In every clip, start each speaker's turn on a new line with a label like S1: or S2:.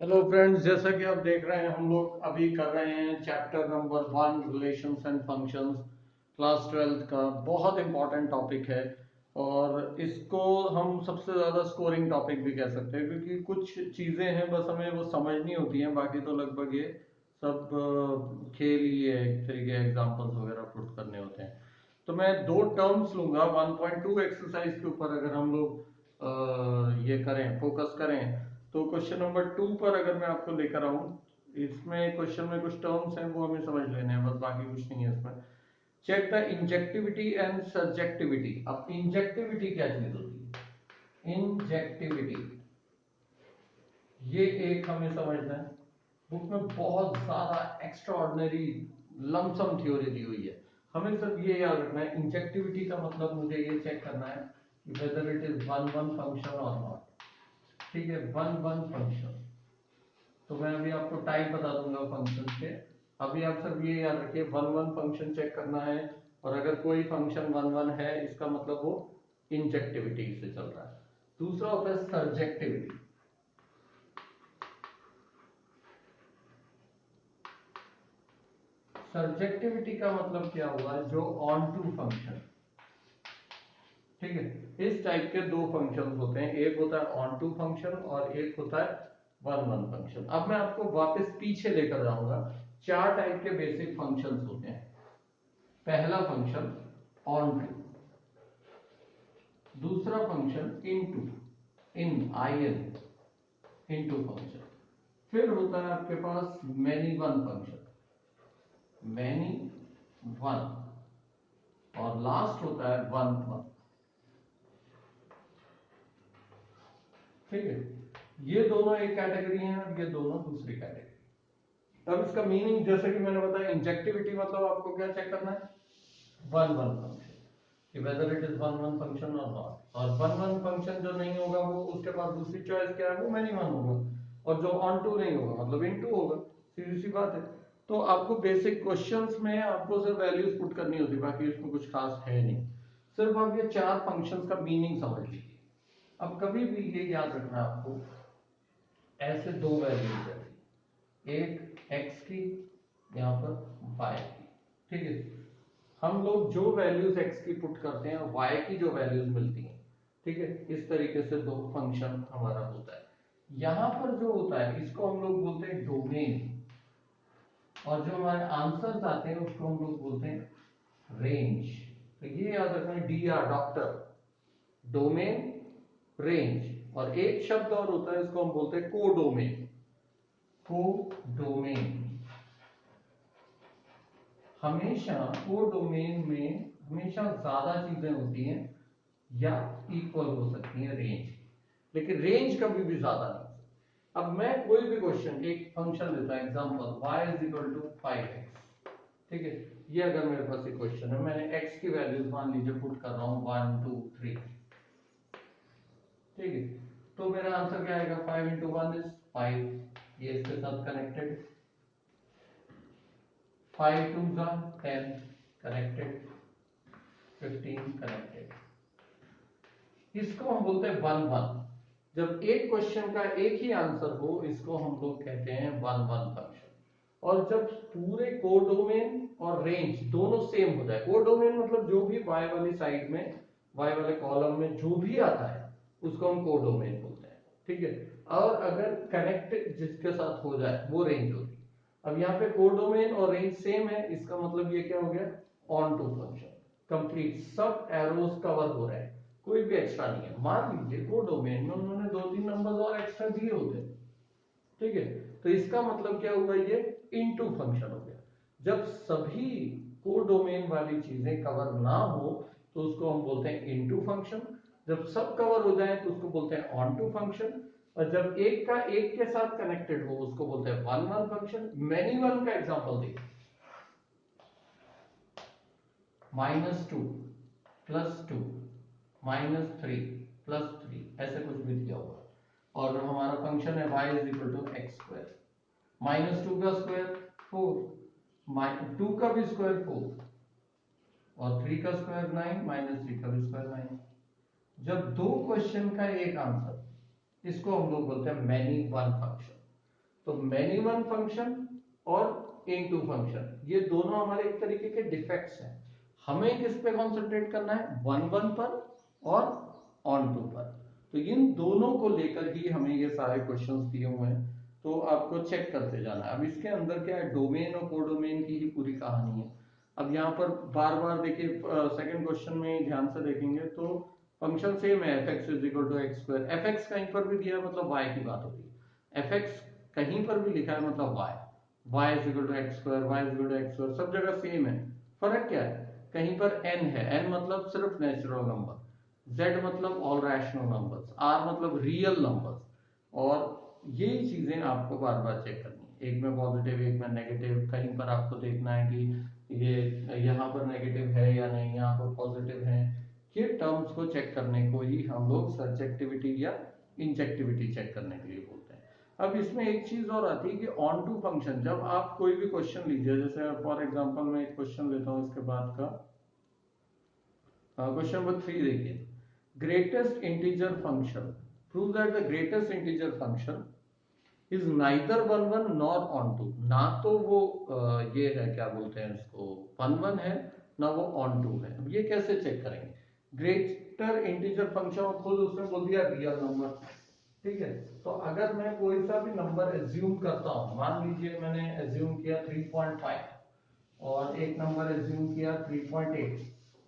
S1: Hello friends, जैसा कि आप देख रहे हैं हम लोग अभी कर रहे हैं chapter number 1 relations and functions. Class 12th का बहुत इंपॉर्टेंट टॉपिक है और इसको हम सबसे ज़्यादा स्कोरिंग टॉपिक भी कह सकते हैं क्योंकि कुछ चीज़ें हैं बस हमें वो समझनी होती हैं, बाकी तो लगभग ये सब खेल ही है, एक तरीके एग्जाम्पल्स वगैरह पुट करने होते हैं। तो मैं दो टर्म्स लूंगा 1.2 एक्सरसाइज के ऊपर। अगर हम लोग ये करें, फोकस करें, तो क्वेश्चन नंबर 2 पर अगर मैं आपको लेकर आऊं, इसमें क्वेश्चन में कुछ टर्म्स हैं वो हमें समझ लेने हैं, बस बाकी कुछ नहीं है इसमें। Check the injectivity and surjectivity. अब इंजेक्टिविटी क्या चीज होती है? इंजेक्टिविटी ये एक हमें समझना है। बुक में बहुत ज्यादा एक्स्ट्रा ऑर्डिनरी लमसम थ्योरी दी हुई है, हमें सिर्फ ये याद रखना है इंजेक्टिविटी का मतलब मुझे ये चेक करना है कि whether it is one one function और नॉट। ठीक है, वन वन फंक्शन। तो मैं अभी आपको टाइप बता दूंगा फंक्शन के। अभी आप सब ये याद रखिए, वन वन फंक्शन चेक करना है और अगर कोई फंक्शन वन वन है इसका मतलब वो इंजेक्टिविटी से चल रहा है। दूसरा होता है सर्जेक्टिविटी। सर्जेक्टिविटी का मतलब क्या हुआ? जो ऑन टू फंक्शन। ठीक है, इस टाइप के दो फंक्शन होते हैं, एक होता है ऑन टू फंक्शन और एक होता है वन वन फंक्शन। अब मैं आपको वापस पीछे लेकर जाऊंगा। चार टाइप के बेसिक फंक्शंस होते हैं। पहला फंक्शन ऑन टू, दूसरा function into, in I N, into function. फिर होता है आपके पास many one function, many one, और लास्ट होता है वन वन। ठीक है, ये दोनों एक कैटेगरी है और ये दोनों दूसरी कैटेगरी। अब इसका मीनिंग जैसे कि मैंने बताया, इंजेक्टिविटी मतलब आपको क्या चेक करना है? वन वन फंक्शन, कि whether it is one one function और नॉट। और वन वन फंक्शन जो नहीं होगा वो उसके पास दूसरी चॉइस क्या है? वो मैनी वन होगा। और जो ऑन टू नहीं होगा मतलब इन टू होगा। सीधी सी बात है। तो आपको बेसिक क्वेश्चंस में आपको सिर्फ वैल्यूज पुट करनी होती है, बाकी इसमें कुछ खास है नहीं। सिर्फ आप ये चार फंक्शंस का मीनिंग समझ लीजिए। अब कभी भी ये याद रखना आपको, ऐसे दो वैल्यूज है, एक x की, यहाँ पर y की। ठीक है, हम लोग जो वैल्यूज x की पुट करते हैं और y की जो वैल्यूज मिलती हैं, ठीक है, इस तरीके से दो फंक्शन हमारा होता है। यहां पर जो होता है इसको हम लोग बोलते हैं डोमेन, और जो हमारे आंसर्स आते हैं उसको हम लोग बोलते हैं रेंज। तो ये याद रखना, DR डॉक्टर, डोमेन, रेंज। और एक शब्द और होता है, इसको हम बोलते हैं कोडोमेन। कोडोमेन। हमेशा कोडोमेन में हमेशा ज्यादा चीजें होती हैं या इक्वल हो सकती हैं रेंज, लेकिन रेंज कभी भी ज्यादा नहीं। अब मैं कोई भी क्वेश्चन, एक फंक्शन लेता है example y is equal to 5x। ठीक है, ये अगर मेरे पास एक क्वेश्चन है, मैंने x की वैल्यूज मान लीजिए पुट कर रहा हूं 1 2 3। ठीक है, तो मेरा आंसर क्या आएगा? 5 इंटू वन इज 5, ये इसके साथ कनेक्टेड। 5 टू जा 10, कनेक्टेड। 15 कनेक्टेड। इसको हम बोलते हैं वन वन। जब एक क्वेश्चन का एक ही आंसर हो, इसको हम लोग कहते हैं वन वन फंक्शन। और जब पूरे कोडोमेन और रेंज दोनों सेम हो जाए, कोडोमेन मतलब जो भी y वाली साइड में, y वाले कॉलम में जो भी आता है उसको हम कोडोमेन बोलते हैं। ठीक है, और अगर कनेक्ट जिसके साथ हो जाए वो रेंज होती है। अब यहाँ पे कोडोमेन और रेंज सेम है, इसका मतलब ये क्या हो गया? Onto function. कंप्लीट, सब एरोस कवर हो रहे हैं, कोई भी एक्स्ट्रा नहीं है। मान लीजिए कोडोमेन में उन्होंने दो तीन नंबर और एक्स्ट्रा दिए होते, ठीक है, तो इसका मतलब क्या हुआ? ये इनटू फंक्शन हो गया। जब सभी कोडोमेन वाली चीजें कवर ना हो तो उसको हम बोलते हैं इनटू फंक्शन। जब सब कवर हो जाए तो उसको बोलते हैं ऑन टू फंक्शन। और जब एक का एक के साथ कनेक्टेड हो उसको बोलते हैं one one function. Many one का एग्जांपल देखिए, -2 +2 -3 +3, ऐसे कुछ भी दिया होगा और हमारा फंक्शन है y is equal to x square. -2 का स्क्वायर 4, 2 का भी स्क्वायर 4, और 3 का स्क्वायर 9, -3 का भी स्क्वायर 9। जब दो क्वेश्चन का एक आंसर, इसको हम लोग बोलते हैं मैनी वन फंक्शन। तो मैनी वन फंक्शन और इनटू फंक्शन, ये दोनों हमारे एक तरीके के डिफेक्ट्स हैं। हमें किस पे कॉन्सेंट्रेट करना है, वन वन पर और ऑन टू पर। तो इन दोनों को लेकर ही हमें ये सारे क्वेश्चंस दिए हुए हैं, तो आपको चेक करते जाना है। अब इसके अंदर क्या है, डोमेन और कोडोमेन की ही पूरी कहानी है। अब यहाँ पर बार बार देखिए, सेकंड क्वेश्चन में ध्यान से देखेंगे तो फंक्शन सेम है, f x is equal to x square. F x कहीं पर भी दिया है मतलब वाई की बात हो रही है, एफ एक्स कहीं पर भी लिखा है मतलब y, y is equal to x square, y is equal to x square, सब जगह सेम है। फर्क क्या है, कहीं पर n है, n मतलब सिर्फ नेचुरल नंबर, z मतलब ऑल रैशनल नंबर्स, r मतलब रियल नंबर्स, और यही चीजें आपको बार बार चेक करनी है। एक में पॉजिटिव, एक में नेगेटिव, कहीं पर आपको देखना है कि ये यहाँ पर नेगेटिव है या नहीं, यहाँ पर पॉजिटिव है। ये टर्म्स को चेक करने को ही हम लोग सब्जेक्टिविटी या इंजेक्टिविटी चेक करने के लिए बोलते हैं। अब इसमें एक चीज और आती है कि ऑन टू फंक्शन, जब आप कोई भी क्वेश्चन लीजिए, जैसे फॉर एग्जांपल मैं एक क्वेश्चन लेता हूँ इसके बाद का, क्वेश्चन नंबर 3 देखिए, greatest integer function, prove that the greatest integer function is neither one one nor onto. ना तो वो ये है, क्या बोलते हैं इसको, वन वन है, ना वो ऑन टू है। अब ये कैसे चेक करेंगे, ग्रेटर इंटीजर फंक्शन खुद उसने बोल दिया रियल नंबर, ठीक है। तो अगर मैं कोई सा भी नंबर एज्यूम करता हूं, मान लीजिए मैंने एज्यूम किया 3.5 और एक नंबर एज्यूम किया 3.8,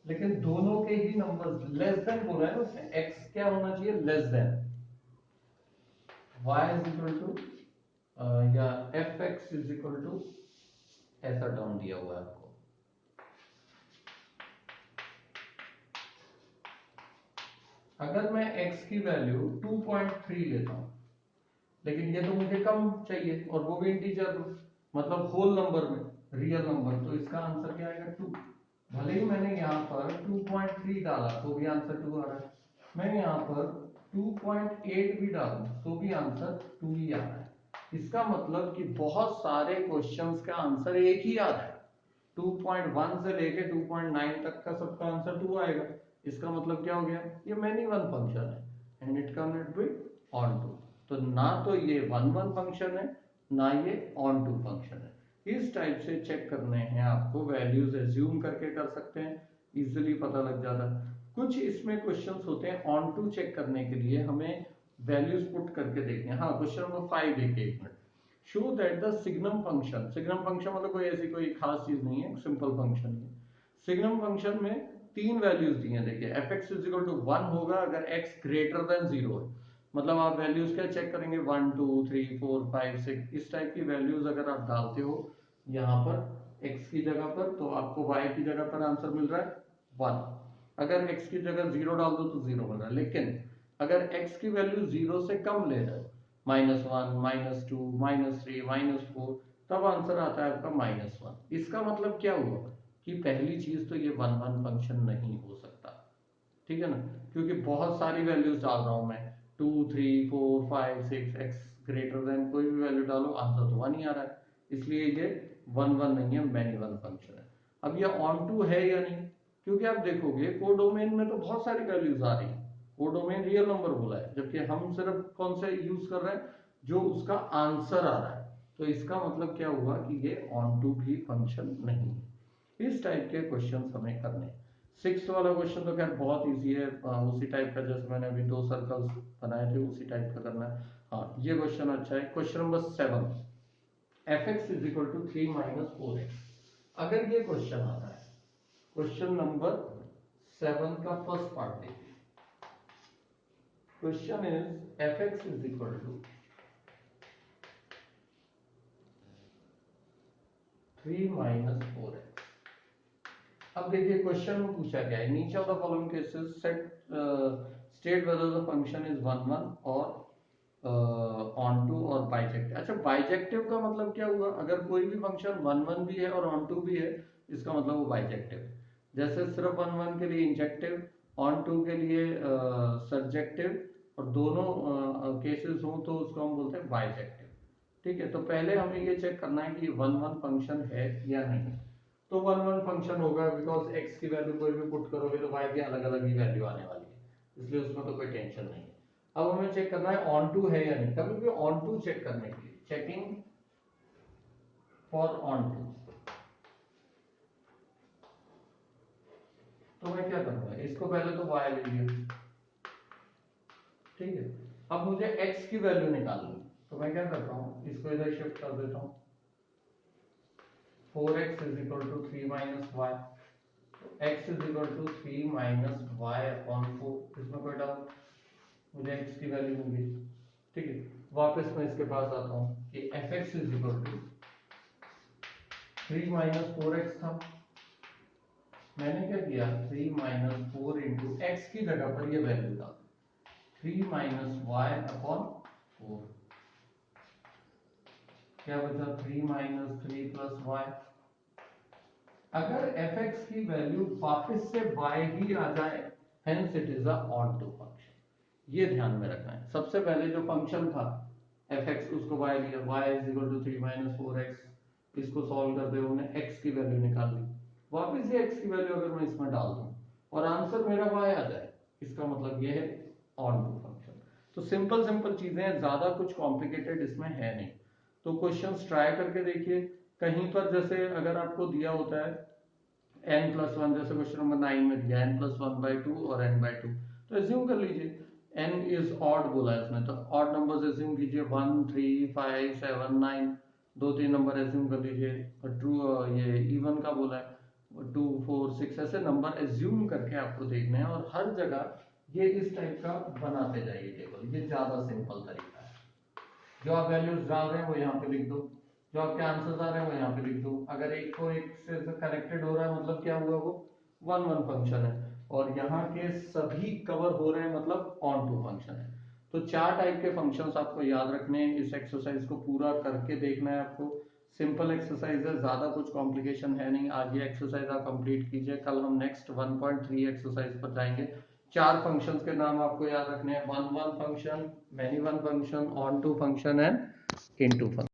S1: लेकिन दोनों के ही नंबर्स लेस देन बोला है उसने, x क्या होना चाहिए, less than y is equal to या fx इज इक्वल टू, ऐसा टर्म दिया हुआ है आपको। अगर मैं x की वैल्यू 2.3 लेता हूं, लेकिन ये तो मुझे कम चाहिए और वो भी इंटीजर, मतलब होल नंबर में, रियल नंबर, तो इसका आंसर क्या आएगा, 2। भले ही मैंने यहाँ पर 2.3 डाला तो भी आंसर 2 आ रहा है, मैं यहाँ पर 2.8 भी डालूं तो भी आंसर 2 ही आ रहा है। इसका मतलब कि बहुत सारे क्वेश्चंस का आंसर एक ही आ रहा है, 2.1 से लेके 2.9 तक का सबका आंसर 2 आएगा। इसका मतलब क्या हो गया, ये मैनी वन फंक्शन है and it comes with onto. तो ना तो ये वन वन फंक्शन है, ना ये ऑन टू फंक्शन है। इस टाइप से चेक करने हैं आपको, वैल्यूज एज्यूम करके कर सकते हैं, इजीली पता लग जाता है। कुछ इसमें क्वेश्चंस होते हैं ऑन टू चेक करने के लिए हमें वैल्यूज पुट करके देखने हैं। हाँ, क्वेश्चन नंबर 5 देखिए, एक minute. Show that the signum function, signum function मतलब कोई ऐसी कोई खास चीज नहीं है, सिंपल फंक्शन है। सिग्नम फंक्शन में 3 वैल्यूज दी हैं, देखिए f x is equal to 1 होगा अगर x ग्रेटर देन 0 है। मतलब आप वैल्यूज क्या चेक करेंगे, 1 2 3 4 5 6 इस टाइप की वैल्यूज अगर आप डालते हो यहाँ पर x की जगह पर, तो आपको y की जगह पर आंसर मिल रहा है 1। अगर x की जगह 0 डाल दो तो 0 मिल रहा है। लेकिन अगर x की वैल्यू 0 से कम ले रहे हो, -1 -2 -3 -4, तब आंसर आता है आपका -1। इसका मतलब क्या हुआ कि पहली चीज तो ये वन वन फंक्शन नहीं हो सकता, ठीक है ना, क्योंकि बहुत सारी वैल्यूज डाल रहा हूं मैं, 2 3 4 5 6, x ग्रेटर देन कोई भी वैल्यू डालो आंसर तो 1 ही आ रहा है, इसलिए ये वन वन नहीं है, मैनी वन फंक्शन है। अब ये ऑन टू है या नहीं, क्योंकि आप देखोगे कोडोमेन में तो बहुत सारी वैल्यूज आ रही है, कोडोमेन रियल नंबर बोला है, जबकि हम सिर्फ कौन से यूज कर रहे हैं, जो उसका आंसर आ रहा है। तो इसका मतलब क्या हुआ कि ये ऑन टू भी फंक्शन नहीं है। इस टाइप के क्वेश्चन हमें करने हैं। 6th वाला क्वेश्चन तो खैर बहुत इजी है, उसी टाइप का जैसे मैंने अभी 2 सर्कल्स बनाए थे उसी टाइप का करना है। हाँ, ये क्वेश्चन अच्छा है। Question number 7, f x is equal to 3 minus 4x। अगर ये क्वेश्चन आता है, क्वेश्चन नंबर 7 का फर्स्ट पार्ट देखिए। Question is f x is equal to 3 minus 4x। अब देखिए क्वेश्चन में पूछा गया है, नीचे of the following cases set state whether the function is one one और ऑन टू और बाइजेक्टिव। अच्छा, बाइजेक्टिव का मतलब क्या हुआ, अगर कोई भी फंक्शन वन वन भी है और ऑन टू भी है, इसका मतलब वो बाइजेक्टिव है। जैसे सिर्फ वन वन के लिए इंजेक्टिव, ऑन टू के लिए सब्जेक्टिव, और दोनों केसेस हो तो उसको हम बोलते हैं बाइजेक्टिव, ठीक है। तो पहले हमें ये चेक करना है कि वन वन फंक्शन है या नहीं। तो वन वन फंक्शन होगा, बिकॉज x की वैल्यू कोई भी पुट करोगे तो y की अलग अलग ही वैल्यू आने वाली है, इसलिए उसमें तो कोई टेंशन नहीं है। अब हमें चेक करना है ऑन टू है या नहीं। कभी भी ऑन टू चेक करने के लिए चेकिंग फॉर ऑन टू, तो मैं क्या करूंगा, इसको पहले तो y ले लिया, ठीक है। अब मुझे x की वैल्यू निकालनी, तो मैं क्या करता हूँ, इसको इधर शिफ्ट कर देता हूँ। 4x is equal to 3 minus y, तो x is equal to 3 minus y upon 4। इसमें कोई डाउट, मुझे x की वैल्यू मिल गई, ठीक है। वापस मैं इसके पास आता हूँ कि fx is equal to 3 minus 4x था, मैंने क्या किया 3 माइनस 4 इंटू एक्स की जगह पर ये वैल्यू डाल 3 माइनस वाई अपॉन 4, क्या बचा 3 माइनस 3 प्लस वाई। अगर fx की वैल्यू वापस से y ही आ जाए, hence it is a onto function, ये ध्यान में रखना है। सबसे पहले जो फंक्शन था fx, उसको y लिया, y is equal to 3 minus 4x, इसको सॉल्व करते हुए हमने x की वैल्यू निकाल ली। वापस ये x की वैल्यू अगर मैं इसमें डाल दूं और आंसर मेरा y आ जाए, इसका मतलब ये है ऑन टू फंक्शन। तो सिंपल सिंपल चीजें हैं, ज्यादा कुछ कॉम्प्लिकेटेड इसमें है नहीं। तो क्वेश्चंस ट्राई करके देखिए। कहीं पर जैसे अगर आपको दिया होता है n+1, जैसे क्वेश्चन नंबर 9 में दिया n+1/2 और n/2, तो एज्यूम कर लीजिए n इज ऑड बोला है इसमें, तो ऑड नंबर्स एज्यूम कीजिए 1 3 5 7 9, 2-3 नंबर एज्यूम कर लीजिए। और ट्रू ये इवन का बोला है 2 4 6, ऐसे नंबर एज्यूम करके आपको देखना है और हर जगह ये इस टाइप का बनाते जाइए टेबल। ये ज्यादा सिंपल तरीका है। जो आप वैल्यूज डाल रहे हैं वो यहाँ पे लिख दो, जो आपके आंसर्स आ रहे हैं वो यहाँ पे लिख दो। अगर एक को एक से कनेक्टेड हो रहा है मतलब क्या हुआ, वो 1 1 फंक्शन है, और यहाँ के सभी कवर हो रहे हैं मतलब ऑन टू फंक्शन है। तो 4 टाइप के फंक्शंस आपको याद रखने हैं। इस एक्सरसाइज को पूरा करके देखना है आपको। सिंपल एक्सरसाइज है, ज्यादा कुछ कॉम्प्लिकेशन है नहीं। आज ये एक्सरसाइज आप कंप्लीट कीजिए, कल हम नेक्स्ट 1.3 एक्सरसाइज पर जाएंगे। 4 फंक्शंस के नाम आपको याद रखने हैं, 1 1 function, many one function, onto function and into function.